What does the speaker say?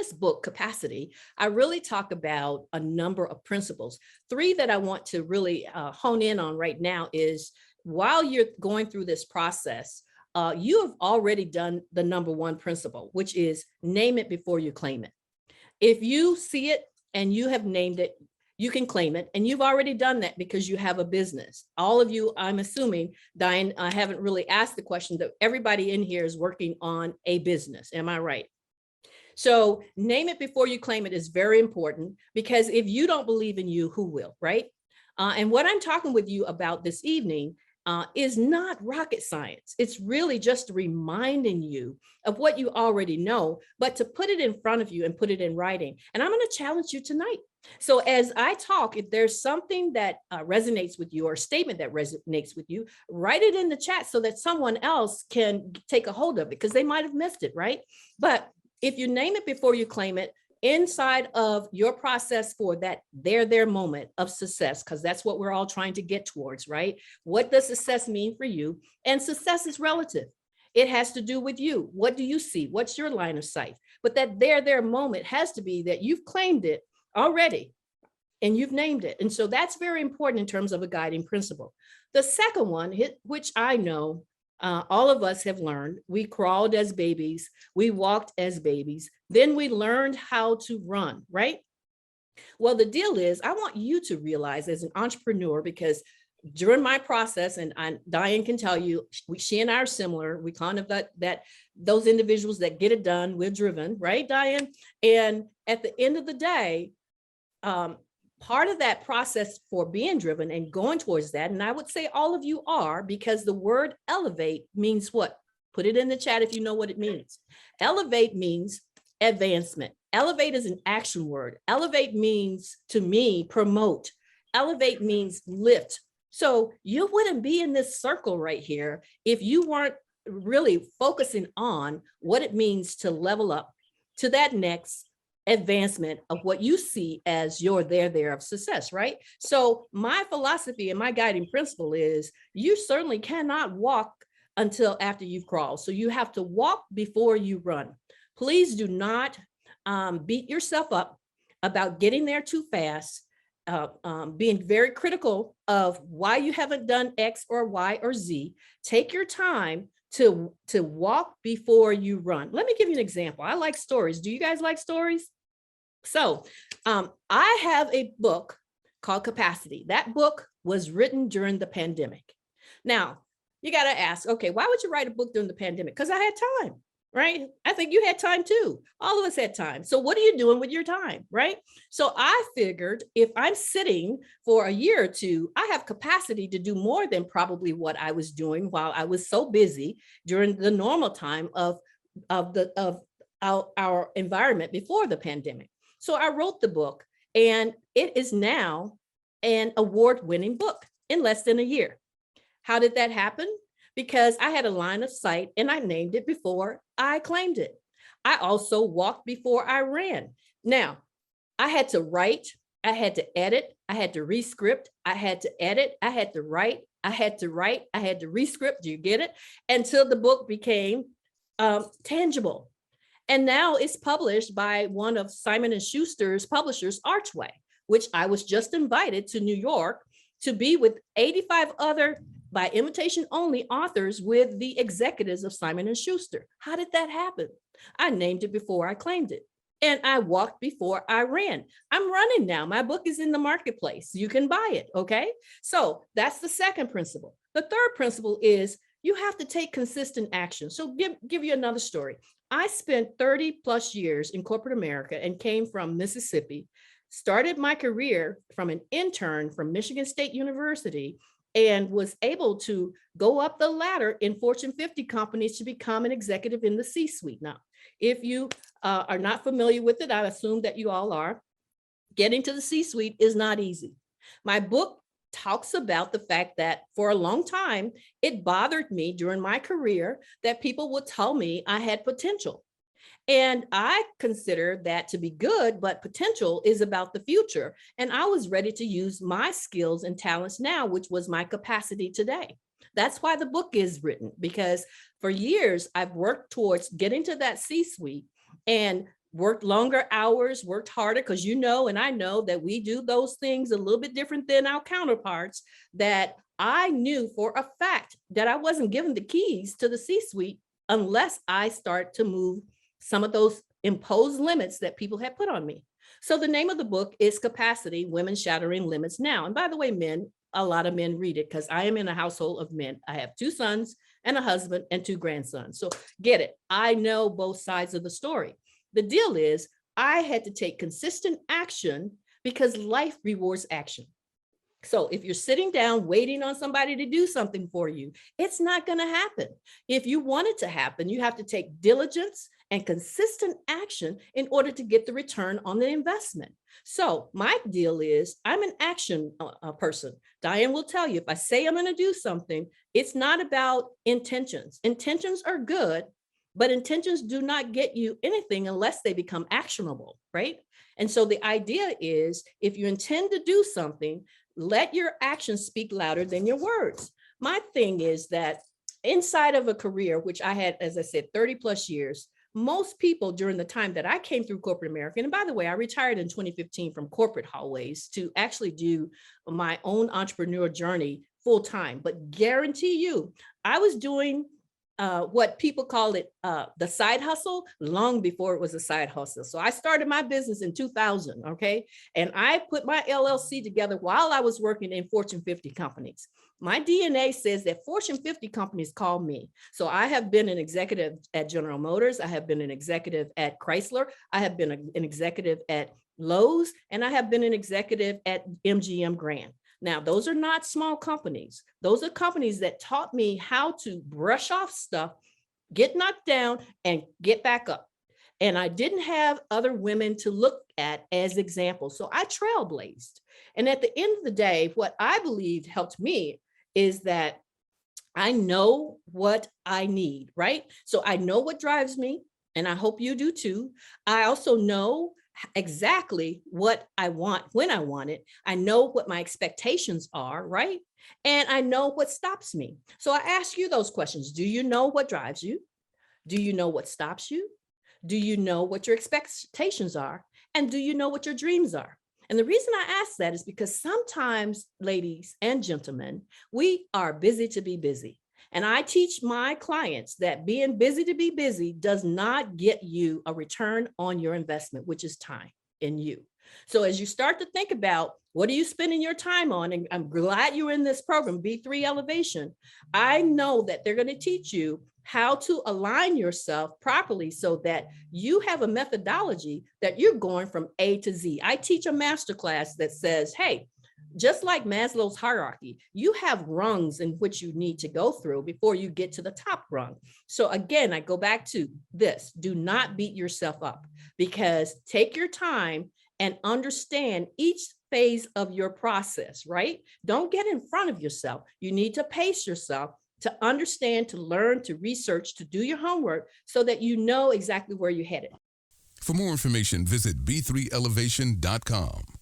this book, Capacity, I really talk about a number of principles. Three that I want to really hone in on right now is while you're going through this process, you have already done the number one principle, which is name it before you claim it. If you see it and you have named it, you can claim it. And you've already done that because you have a business. All of you, I'm assuming, Diane, I haven't really asked the question that everybody in here is working on a business. Am I right? So name it before you claim it is very important, because if you don't believe in you, who will, right? And what I'm talking with you about this evening is not rocket science. It's really just reminding you of what you already know, but to put it in front of you and put it in writing. And I'm going to challenge you tonight. So as I talk, if there's something that resonates with you or a statement that resonates with you, write it in the chat so that someone else can take a hold of it, because they might have missed it, right? But if you name it before you claim it, inside of your process for that their moment of success, because that's what we're all trying to get towards, right? What does success mean for you? And success is relative. It has to do with you. What do you see? What's your line of sight? But that their moment has to be that you've claimed it already and you've named it. And so that's very important in terms of a guiding principle. The second one, which I know all of us have learned, we crawled as babies, we walked as babies, then we learned how to run, right? Well, the deal is, I want you to realize as an entrepreneur, because during my process, and Diane can tell you, she and I are similar. We kind of that those individuals that get it done, we're driven, right, Diane? And at the end of the day, part of that process for being driven and going towards that, and I would say all of you are, because the word elevate means what? Put it in the chat if you know what it means. Elevate means advancement. Elevate is an action word. Elevate means, to me, promote. Elevate means lift. So you wouldn't be in this circle right here if you weren't really focusing on what it means to level up to that next advancement of what you see as your there of success, right? So my philosophy and my guiding principle is you certainly cannot walk until after you've crawled. So you have to walk before you run. Please do not beat yourself up about getting there too fast, being very critical of why you haven't done X or Y or Z. Take your time to walk before you run. Let me give you an example. I like stories. Do you guys like stories? So I have a book called Capacity. That book was written during the pandemic. Now, you got to ask, okay, why would you write a book during the pandemic? Because I had time, right? I think you had time too. All of us had time. So what are you doing with your time, right? So I figured if I'm sitting for a year or two, I have capacity to do more than probably what I was doing while I was so busy during the normal time of our environment before the pandemic. So I wrote the book, and it is now an award-winning book in less than a year. How did that happen? Because I had a line of sight and I named it before I claimed it. I also walked before I ran. Now, I had to write, I had to edit, I had to rescript, I had to edit, I had to write, I had to write, I had to rescript, do you get it? Until the book became tangible. And now it's published by one of Simon & Schuster's publishers, Archway, which I was just invited to New York to be with 85 other, by invitation only, authors with the executives of Simon & Schuster. How did that happen? I named it before I claimed it. And I walked before I ran. I'm running now. My book is in the marketplace. You can buy it, okay? So that's the second principle. The third principle is you have to take consistent action. So give you another story. I spent 30 plus years in corporate America and came from Mississippi, started my career from an intern from Michigan State University, and was able to go up the ladder in Fortune 50 companies to become an executive in the C-suite. Now, if you are not familiar with it, I assume that you all are. Getting to the C-suite is not easy. My book talks about the fact that for a long time, it bothered me during my career that people would tell me I had potential. And I consider that to be good, but potential is about the future. And I was ready to use my skills and talents now, which was my capacity today. That's why the book is written, because for years I've worked towards getting to that C-suite and worked longer hours, worked harder, because you know, and I know that we do those things a little bit different than our counterparts, that I knew for a fact that I wasn't given the keys to the C-suite unless I start to move some of those imposed limits that people had put on me. So the name of the book is Capacity: Women Shattering Limits Now. And by the way, men, a lot of men read it because I am in a household of men. I have 2 sons and a husband and 2 grandsons. So get it. I know both sides of the story. The deal is I had to take consistent action because life rewards action. So if you're sitting down waiting on somebody to do something for you, it's not going to happen. If you want it to happen, you have to take diligence and consistent action in order to get the return on the investment. So my deal is I'm an action person. Diane will tell you, if I say I'm going to do something, it's not about intentions. Intentions are good, but intentions do not get you anything unless they become actionable, right? And so the idea is, if you intend to do something, let your actions speak louder than your words. My thing is that inside of a career, which I had, as I said, 30 plus years, most people during the time that I came through corporate America, and by the way, I retired in 2015 from corporate hallways to actually do my own entrepreneur journey full time, but guarantee you, I was doing what people call it, the side hustle, long before it was a side hustle. So I started my business in 2000, okay? And I put my LLC together while I was working in Fortune 50 companies. My DNA says that Fortune 50 companies call me. So I have been an executive at General Motors. I have been an executive at Chrysler. I have been an executive at Lowe's, and I have been an executive at MGM Grand. Now, those are not small companies. Those are companies that taught me how to brush off stuff, get knocked down, and get back up. And I didn't have other women to look at as examples. So I trailblazed. And at the end of the day, what I believed helped me is that I know what I need, right? So I know what drives me, and I hope you do too. I also know exactly what I want when I want it. I know what my expectations are, right? And I know what stops me. So I ask you those questions. Do you know what drives you? Do you know what stops you? Do you know what your expectations are? And do you know what your dreams are? And the reason I ask that is because sometimes, ladies and gentlemen, we are busy to be busy. And I teach my clients that being busy to be busy does not get you a return on your investment, which is time in you. So as you start to think about what are you spending your time on, and I'm glad you're in this program, B3 Elevation, I know that they're going to teach you how to align yourself properly so that you have a methodology that you're going from A to Z. I teach a masterclass that says, hey, just like Maslow's hierarchy, you have rungs in which you need to go through before you get to the top rung. So again, I go back to this: do not beat yourself up, because take your time and understand each phase of your process, right? Don't get in front of yourself. You need to pace yourself to understand, to learn, to research, to do your homework so that you know exactly where you're headed. For more information, visit b3elevation.com.